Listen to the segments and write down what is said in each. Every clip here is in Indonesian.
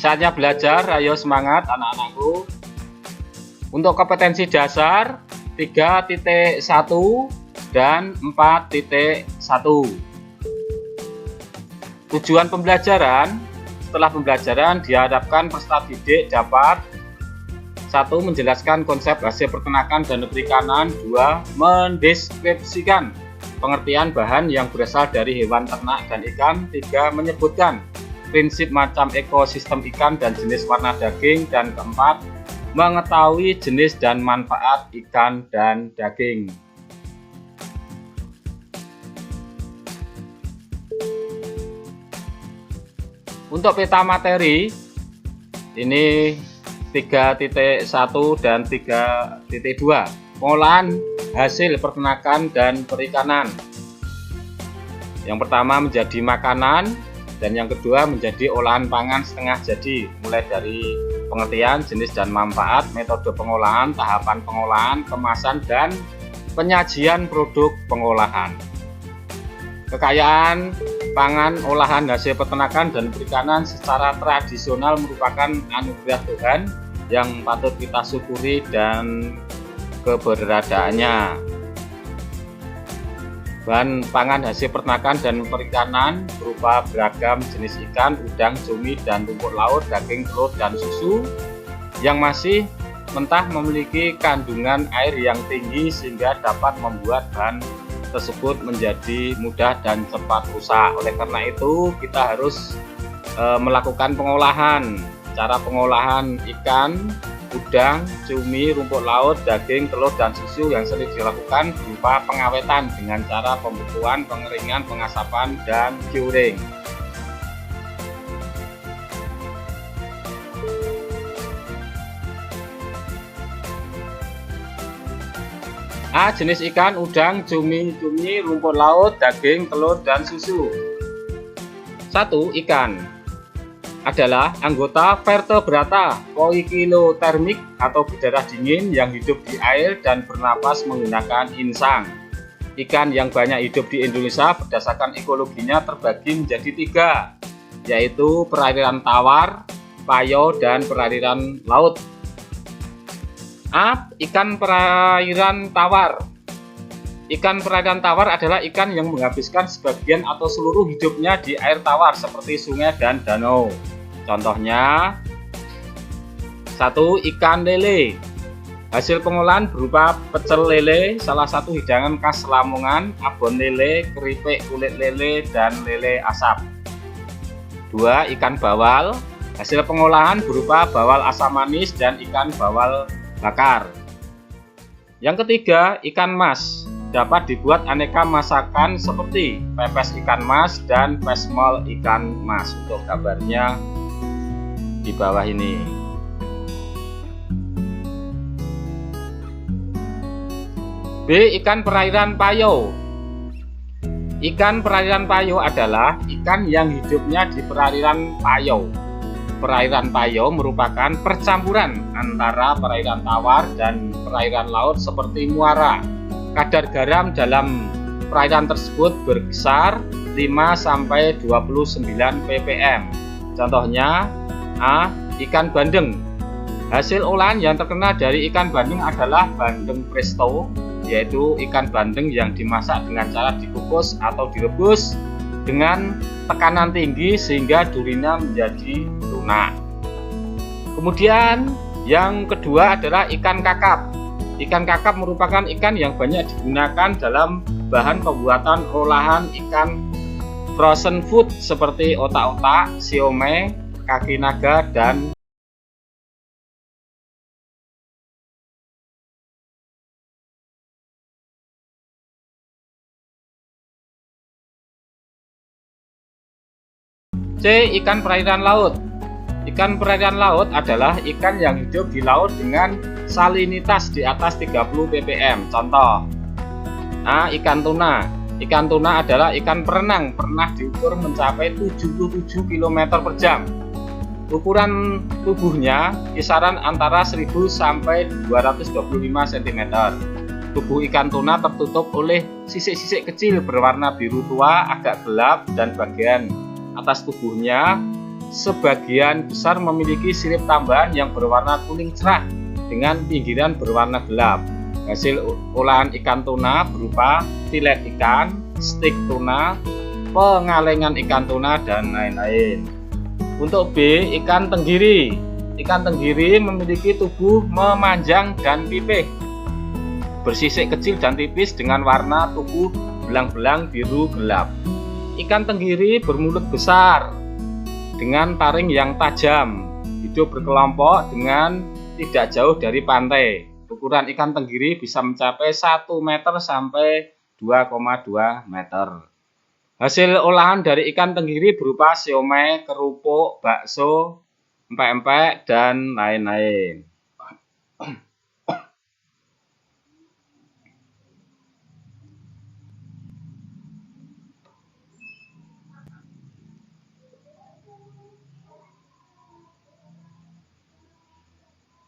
Saatnya belajar, ayo semangat anak-anakku. Untuk kompetensi dasar 3.1 dan 4.1. Tujuan pembelajaran: setelah pembelajaran diharapkan peserta didik dapat 1. Menjelaskan konsep hasil peternakan dan perikanan. 2. Mendeskripsikan pengertian bahan yang berasal dari hewan ternak dan ikan. 3. Menyebutkan prinsip macam ekosistem ikan dan jenis warna daging. Dan 4. Mengetahui jenis dan manfaat ikan dan daging. Untuk peta materi ini 3.1 dan 3.2. Pengolahan hasil peternakan dan perikanan. Yang pertama menjadi makanan dan yang kedua menjadi olahan pangan setengah jadi, mulai dari pengertian, jenis dan manfaat, metode pengolahan, tahapan pengolahan, kemasan dan penyajian produk pengolahan. Kekayaan pangan olahan hasil peternakan dan perikanan secara tradisional merupakan anugerah Tuhan yang patut kita syukuri dan keberadaannya. Bahan pangan hasil peternakan dan perikanan berupa beragam jenis ikan, udang, cumi, dan rumput laut, daging, telur, dan susu yang masih mentah memiliki kandungan air yang tinggi sehingga dapat membuat bahan tersebut menjadi mudah dan cepat rusak. Oleh karena itu kita harus melakukan pengolahan. Cara pengolahan ikan, udang, cumi, rumput laut, daging, telur, dan susu yang sering dilakukan berupa pengawetan dengan cara pembekuan, pengeringan, pengasapan, dan curing. A. Jenis ikan, udang, cumi, rumput laut, daging, telur, dan susu. 1. Ikan adalah anggota vertebrata poikilotermik atau berdarah dingin yang hidup di air dan bernapas menggunakan insang. Ikan yang banyak hidup di Indonesia berdasarkan ekologinya terbagi menjadi 3, yaitu perairan tawar, payo, dan perairan laut. A. Ikan perairan tawar. Ikan perairan tawar adalah ikan yang menghabiskan sebagian atau seluruh hidupnya di air tawar seperti sungai dan danau. Contohnya 1. Ikan lele. Hasil pengolahan berupa pecel lele, salah satu hidangan khas Lamongan, abon lele, keripik kulit lele, dan lele asap. 2. Ikan bawal. Hasil pengolahan berupa bawal asam manis dan ikan bawal bakar. Yang ketiga, ikan mas. Dapat dibuat aneka masakan seperti pepes ikan mas dan pesmol ikan mas. Untuk gambarnya di bawah ini. B. Ikan perairan payo. Ikan perairan payo adalah ikan yang hidupnya di perairan payo. Perairan payo merupakan percampuran antara perairan tawar dan perairan laut seperti muara. Kadar garam dalam perairan tersebut berkisar 5-29 ppm. Contohnya A. Ikan bandeng. Hasil olahan yang terkenal dari ikan bandeng adalah bandeng presto, yaitu ikan bandeng yang dimasak dengan cara dikukus atau direbus dengan tekanan tinggi sehingga durinya menjadi lunak. Kemudian yang kedua adalah ikan kakap. Ikan kakap merupakan ikan yang banyak digunakan dalam bahan pembuatan olahan ikan frozen food seperti otak-otak, siomay, kaki naga, dan C. Ikan perairan laut. Ikan perairan laut adalah ikan yang hidup di laut dengan salinitas di atas 30 ppm. Contoh A. Ikan tuna. Ikan tuna adalah ikan perenang, pernah diukur mencapai 77 km per jam. Ukuran tubuhnya kisaran antara 1000 sampai 225 cm. Tubuh ikan tuna tertutup oleh sisik-sisik kecil berwarna biru tua agak gelap dan bagian atas tubuhnya sebagian besar memiliki sirip tambahan yang berwarna kuning cerah dengan pinggiran berwarna gelap. Hasil olahan ikan tuna berupa filet ikan, stik tuna, pengalengan ikan tuna, dan lain-lain. Untuk B, ikan tenggiri. Ikan tenggiri memiliki tubuh memanjang dan pipih, bersisik kecil dan tipis dengan warna tubuh belang-belang biru gelap. Ikan tenggiri bermulut besar dengan taring yang tajam, hidup berkelompok dengan tidak jauh dari pantai. Ukuran ikan tenggiri bisa mencapai 1 meter sampai 2,2 meter. Hasil olahan dari ikan tenggiri berupa siomay, kerupuk, bakso, empek-empek, dan lain-lain.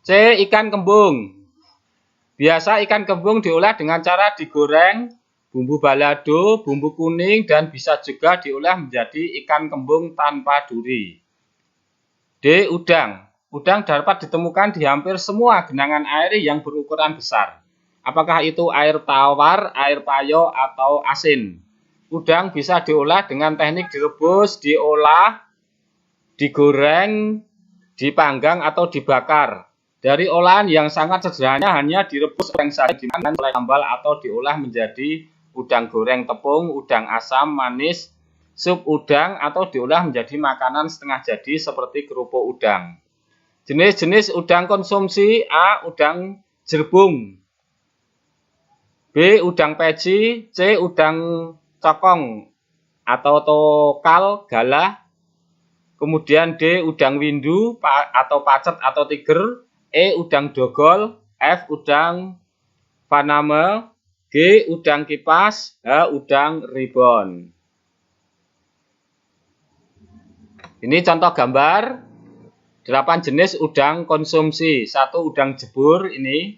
C. Ikan kembung. Biasa ikan kembung diolah dengan cara digoreng, bumbu balado, bumbu kuning, dan bisa juga diolah menjadi ikan kembung tanpa duri. D. Udang. Udang dapat ditemukan di hampir semua genangan air yang berukuran besar. Apakah itu air tawar, air payo, atau asin? Udang bisa diolah dengan teknik direbus, diolah, digoreng, dipanggang, atau dibakar. Dari olahan yang sangat sederhana hanya direbus goreng saja, dimakan oleh sambal atau diolah menjadi udang goreng tepung, udang asam manis, sup udang, atau diolah menjadi makanan setengah jadi seperti kerupuk udang. Jenis-jenis udang konsumsi: A. Udang jerbung, B. Udang peci, C. Udang cokong atau tokal galah, kemudian D. Udang windu atau pacet atau tiger, E. Udang dogol, F. Udang paname, G. Udang kipas, H. Udang ribon. Ini contoh gambar 8 jenis udang konsumsi. 1. Udang jebur, ini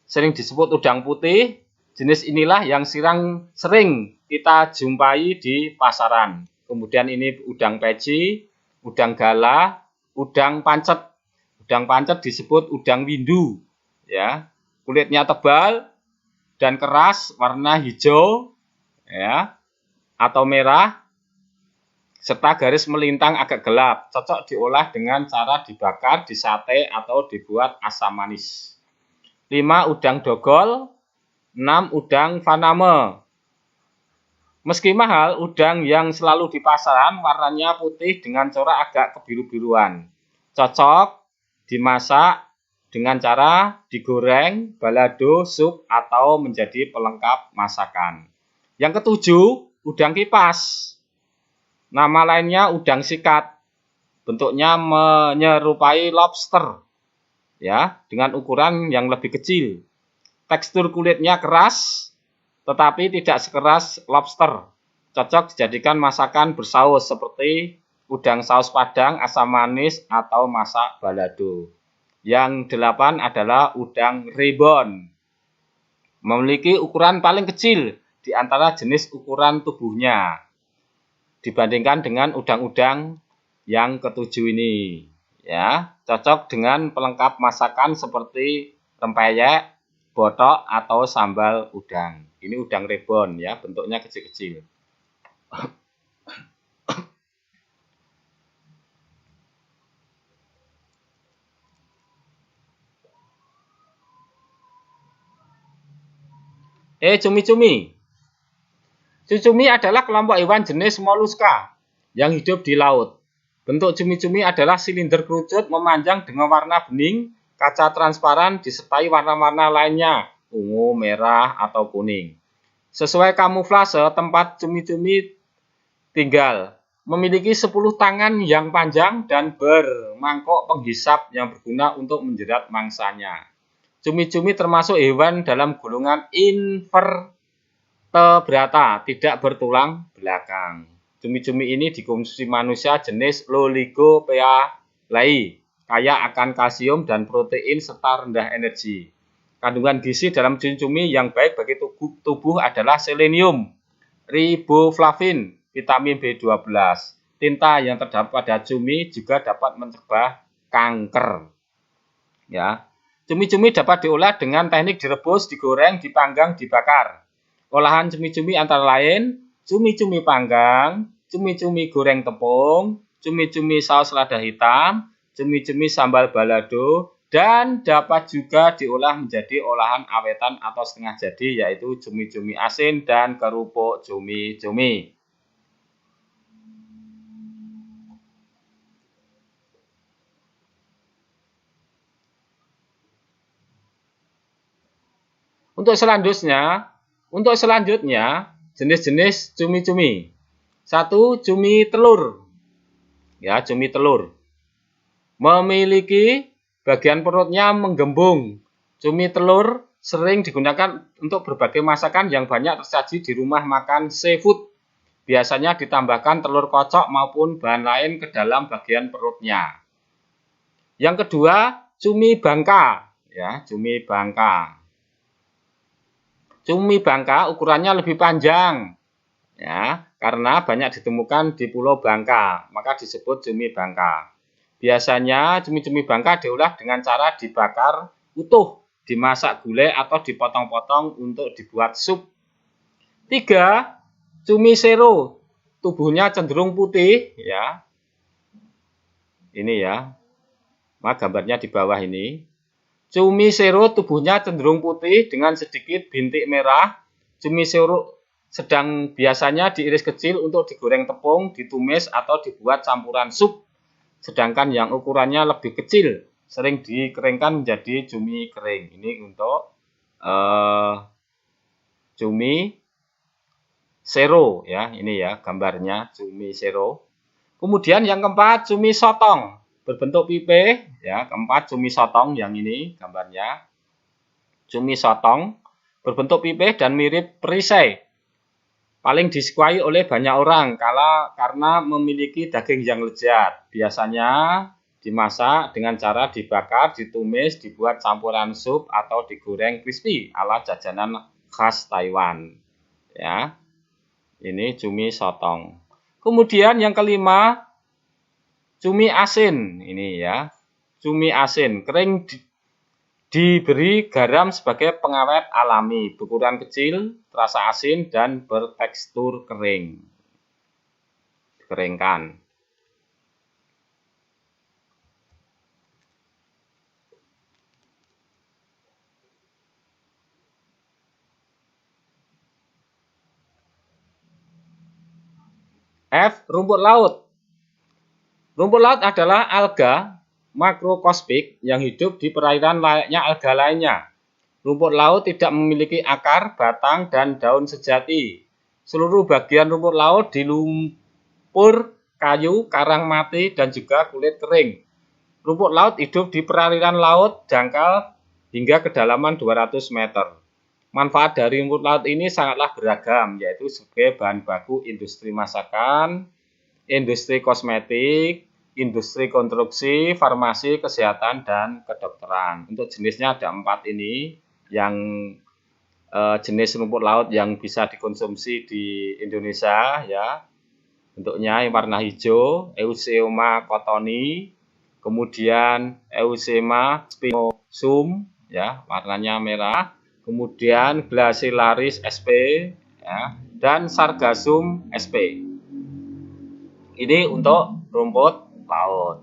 sering disebut udang putih. Jenis inilah yang sering kita jumpai di pasaran. Kemudian ini udang peci, udang galah, udang pancet. Udang pancet disebut udang windu, ya. Kulitnya tebal dan keras, warna hijau, ya, atau merah, serta garis melintang agak gelap. Cocok diolah dengan cara dibakar, disate, atau dibuat asam manis. 5. Udang dogol. 6. Udang faname. Meski mahal, udang yang selalu di pasaran warnanya putih dengan corak agak kebiru-biruan. Cocok dimasak dengan cara digoreng, balado, sup, atau menjadi pelengkap masakan. Yang ketujuh, udang kipas. Nama lainnya udang sikat. Bentuknya menyerupai lobster, ya, dengan ukuran yang lebih kecil. Tekstur kulitnya keras, tetapi tidak sekeras lobster. Cocok dijadikan masakan bersaus seperti udang saus padang, asam manis, atau masak balado. Yang 8 adalah udang ribon. Memiliki ukuran paling kecil di antara jenis ukuran tubuhnya dibandingkan dengan udang-udang yang ketujuh ini. Ya, cocok dengan pelengkap masakan seperti rempeyek, botok, atau sambal udang. Ini udang ribon, ya, bentuknya kecil-kecil. Cumi-cumi. Cumi adalah kelompok hewan jenis moluska yang hidup di laut. Bentuk cumi-cumi adalah silinder kerucut memanjang dengan warna bening, kaca transparan disertai warna-warna lainnya, ungu, merah, atau kuning. Sesuai kamuflase tempat cumi-cumi tinggal, memiliki 10 tangan yang panjang dan bermangkok penghisap yang berguna untuk menjerat mangsanya. Cumi-cumi termasuk hewan dalam golongan invertebrata, tidak bertulang belakang. Cumi-cumi ini dikonsumsi manusia jenis Loligopealae, kaya akan kalsium dan protein serta rendah energi. Kandungan gizi dalam cumi-cumi yang baik bagi tubuh adalah selenium, riboflavin, vitamin B12, tinta yang terdapat pada cumi juga dapat mencegah kanker. Ya. Cumi-cumi dapat diolah dengan teknik direbus, digoreng, dipanggang, dibakar. Olahan cumi-cumi antara lain cumi-cumi panggang, cumi-cumi goreng tepung, cumi-cumi saus lada hitam, cumi-cumi sambal balado, dan dapat juga diolah menjadi olahan awetan atau setengah jadi, yaitu cumi-cumi asin dan kerupuk cumi-cumi. Untuk selanjutnya, jenis-jenis cumi-cumi. 1. Cumi telur. Ya, cumi telur. Memiliki bagian perutnya menggembung. Cumi telur sering digunakan untuk berbagai masakan yang banyak tersaji di rumah makan seafood. Biasanya ditambahkan telur kocok maupun bahan lain ke dalam bagian perutnya. Yang kedua, cumi bangka. Ya, cumi bangka. Cumi bangka ukurannya lebih panjang, ya, karena banyak ditemukan di Pulau Bangka, maka disebut cumi bangka. Biasanya cumi-cumi bangka diolah dengan cara dibakar utuh, dimasak gulai atau dipotong-potong untuk dibuat sup. 3. Cumi sero, tubuhnya cenderung putih, ya. Ini ya, maka gambarnya di bawah ini. Cumi sero tubuhnya cenderung putih dengan sedikit bintik merah. Cumi sero sedang biasanya diiris kecil untuk digoreng tepung, ditumis, atau dibuat campuran sup. Sedangkan yang ukurannya lebih kecil sering dikeringkan menjadi cumi kering. Ini untuk cumi sero ya, ini ya gambarnya cumi sero. Kemudian yang keempat, cumi sotong. Berbentuk pipe, ya, keempat cumi sotong yang ini gambarnya. Cumi sotong berbentuk pipe dan mirip perisai. Paling disukai oleh banyak orang karena memiliki daging yang lezat. Biasanya dimasak dengan cara dibakar, ditumis, dibuat campuran sup atau digoreng crispy ala jajanan khas Taiwan. Ya. Ini cumi sotong. Kemudian yang kelima, cumi asin, ini ya, cumi asin kering diberi garam sebagai pengawet alami, berukuran kecil, terasa asin dan bertekstur kering. Dikeringkan. F. Rumput laut. Rumput laut adalah alga makroskopik yang hidup di perairan layaknya alga lainnya. Rumput laut tidak memiliki akar, batang, dan daun sejati. Seluruh bagian rumput laut dilumpur, kayu, karang mati, dan juga kulit kering. Rumput laut hidup di perairan laut dangkal hingga kedalaman 200 meter. Manfaat dari rumput laut ini sangatlah beragam, yaitu sebagai bahan baku industri masakan, industri kosmetik, industri konstruksi, farmasi, kesehatan, dan kedokteran. Untuk jenisnya ada 4 ini, yang jenis rumput laut yang bisa dikonsumsi di Indonesia, ya. Bentuknya yang warna hijau, Eusebia cottoni, kemudian Eusebia spinosum, ya, warnanya merah, kemudian Glacilaris sp, ya, dan Sargassum sp. Ini untuk rumput laut.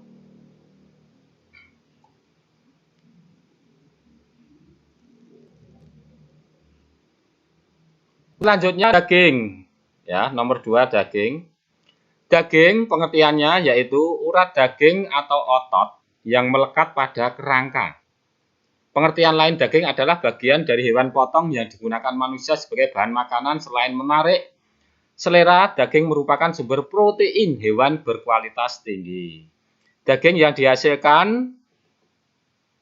Selanjutnya daging. Ya, nomor 2 daging. Daging pengertiannya yaitu urat daging atau otot yang melekat pada kerangka. Pengertian lain daging adalah bagian dari hewan potong yang digunakan manusia sebagai bahan makanan. Selain menarik selera, daging merupakan sumber protein hewan berkualitas tinggi. Daging yang dihasilkan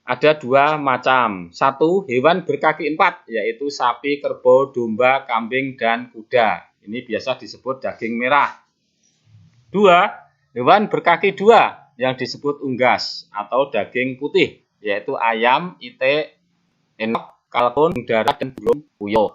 ada 2 macam. 1, hewan berkaki 4, yaitu sapi, kerbau, domba, kambing, dan kuda. Ini biasa disebut daging merah. 2, hewan berkaki 2, yang disebut unggas atau daging putih, yaitu ayam, itik, enok, kalkun, darat, dan burung puyuh.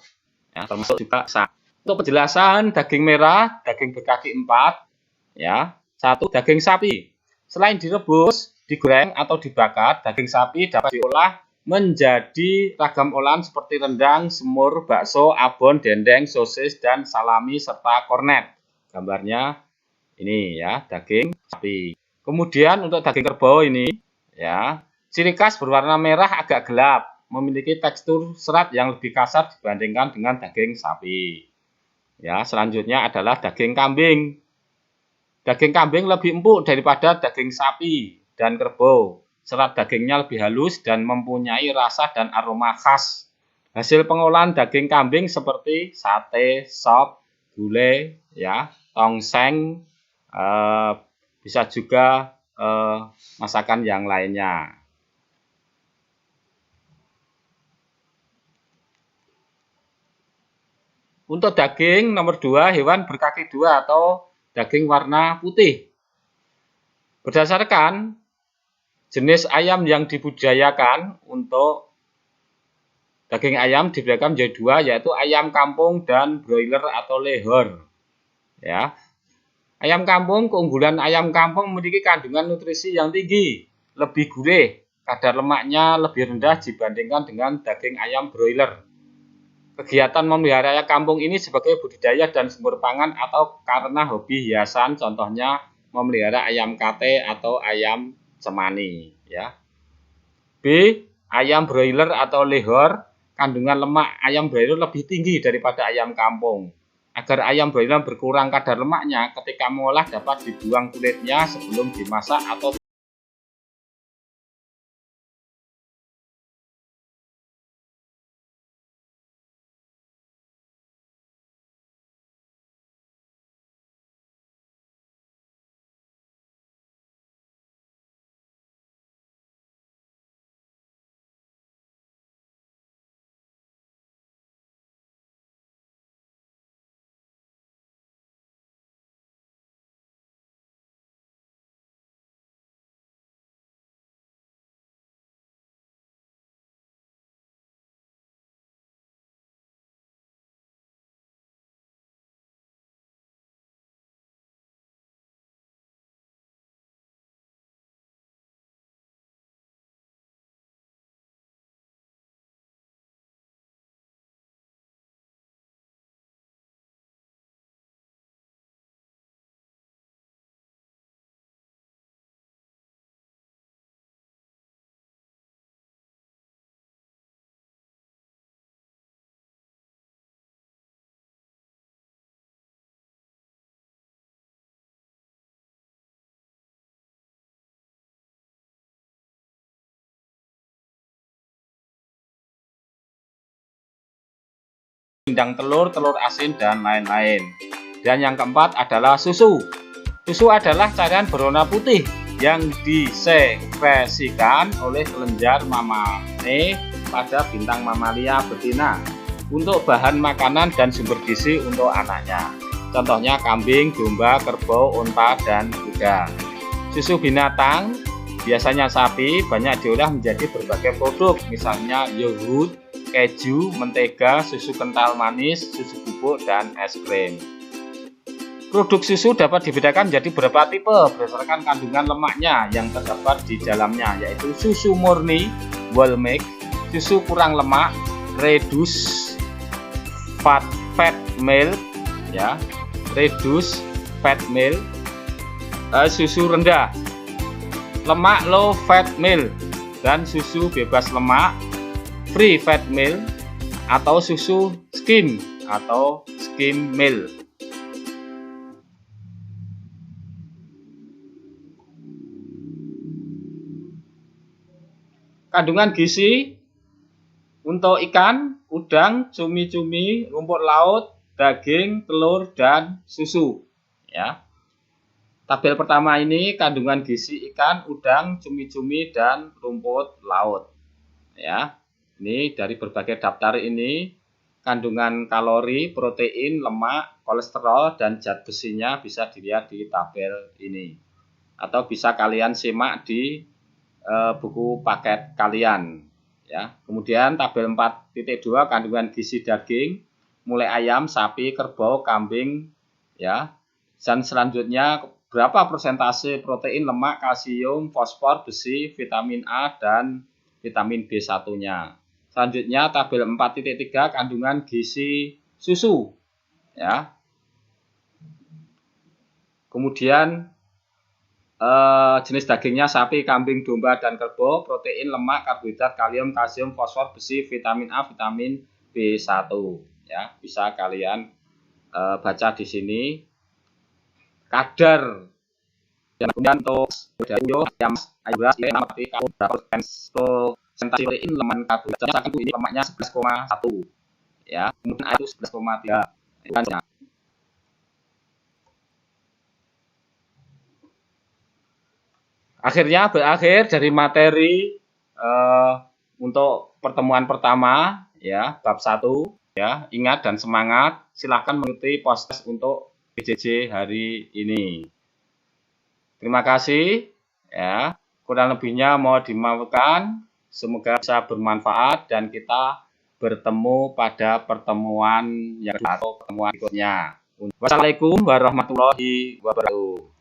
Ya, termasuk juga sapi. Untuk penjelasan daging merah, daging berkaki 4, ya, 1. Daging sapi. Selain direbus, digoreng atau dibakar, daging sapi dapat diolah menjadi ragam olahan seperti rendang, semur, bakso, abon, dendeng, sosis, dan salami serta kornet. Gambarnya ini ya, daging sapi. Kemudian untuk daging kerbau ini ya, ciri khas berwarna merah agak gelap, memiliki tekstur serat yang lebih kasar dibandingkan dengan daging sapi. Ya, selanjutnya adalah daging kambing. Daging kambing lebih empuk daripada daging sapi dan kerbau. Serat dagingnya lebih halus dan mempunyai rasa dan aroma khas. Hasil pengolahan daging kambing seperti sate, sop, gulai, ya, tongseng, bisa juga masakan yang lainnya. Untuk daging nomor 2, hewan berkaki 2 atau daging warna putih. Berdasarkan jenis ayam yang dibudidayakan, untuk daging ayam dibedakan menjadi 2, yaitu ayam kampung dan broiler atau lehor. Ya. Ayam kampung, keunggulan ayam kampung memiliki kandungan nutrisi yang tinggi, lebih gurih, kadar lemaknya lebih rendah dibandingkan dengan daging ayam broiler. Kegiatan memelihara ayam kampung ini sebagai budidaya dan sumber pangan atau karena hobi hiasan, contohnya memelihara ayam kate atau ayam cemani. Ya. B. Ayam broiler atau lehor, kandungan lemak ayam broiler lebih tinggi daripada ayam kampung. Agar ayam broiler berkurang kadar lemaknya, ketika mengolah dapat dibuang kulitnya sebelum dimasak atau pindang telur, telur asin, dan lain-lain. Dan yang keempat adalah susu. Susu adalah cairan berwarna putih yang disekresikan oleh kelenjar mamane pada bintang mamalia betina untuk bahan makanan dan sumber gizi untuk anaknya. Contohnya kambing, domba, kerbau, unta, dan kuda. Susu binatang, biasanya sapi, banyak diolah menjadi berbagai produk, misalnya yogurt, keju, mentega, susu kental manis, susu bubuk, dan es krim. Produk susu dapat dibedakan menjadi beberapa tipe berdasarkan kandungan lemaknya yang terdapat di dalamnya, yaitu susu murni, whole milk, susu kurang lemak, reduced fat milk, ya, reduced fat milk, susu rendah lemak low fat milk, dan susu bebas lemak free fat milk atau susu skim atau skim milk. Kandungan gizi untuk ikan, udang, cumi-cumi, rumput laut, daging, telur, dan susu. Ya. Tabel pertama ini kandungan gizi ikan, udang, cumi-cumi, dan rumput laut. Ya. Ini dari berbagai daftar ini, kandungan kalori, protein, lemak, kolesterol, dan zat besinya bisa dilihat di tabel ini. Atau bisa kalian simak di buku paket kalian. Ya. Kemudian tabel 4.2 kandungan gizi daging, mulai ayam, sapi, kerbau, kambing. Ya. Dan selanjutnya berapa persentase protein, lemak, kalsium, fosfor, besi, vitamin A, dan vitamin B1-nya. Selanjutnya tabel 4.3 kandungan gizi susu. Ya. Kemudian jenis dagingnya sapi, kambing, domba, dan kerbau, protein, lemak, karbohidrat, kalium, kalsium, fosfor, besi, vitamin A, vitamin B1. Ya, bisa kalian baca di sini. Kadar yang kemudian untuk ayam beras ini berapa persentase protein, lemak, karbohidrat. Misalkan ini lemaknya 11,1 ya, kemudian air itu 11,3. Akhirnya berakhir dari materi untuk pertemuan pertama ya, bab 1 ya. Ingat dan semangat, silahkan mengikuti proses untuk PJJ hari ini. Terima kasih ya. Kurang lebihnya mohon dimaafkan. Semoga bisa bermanfaat dan kita bertemu pada pertemuan yang atau pertemuan berikutnya. Wassalamualaikum warahmatullahi wabarakatuh.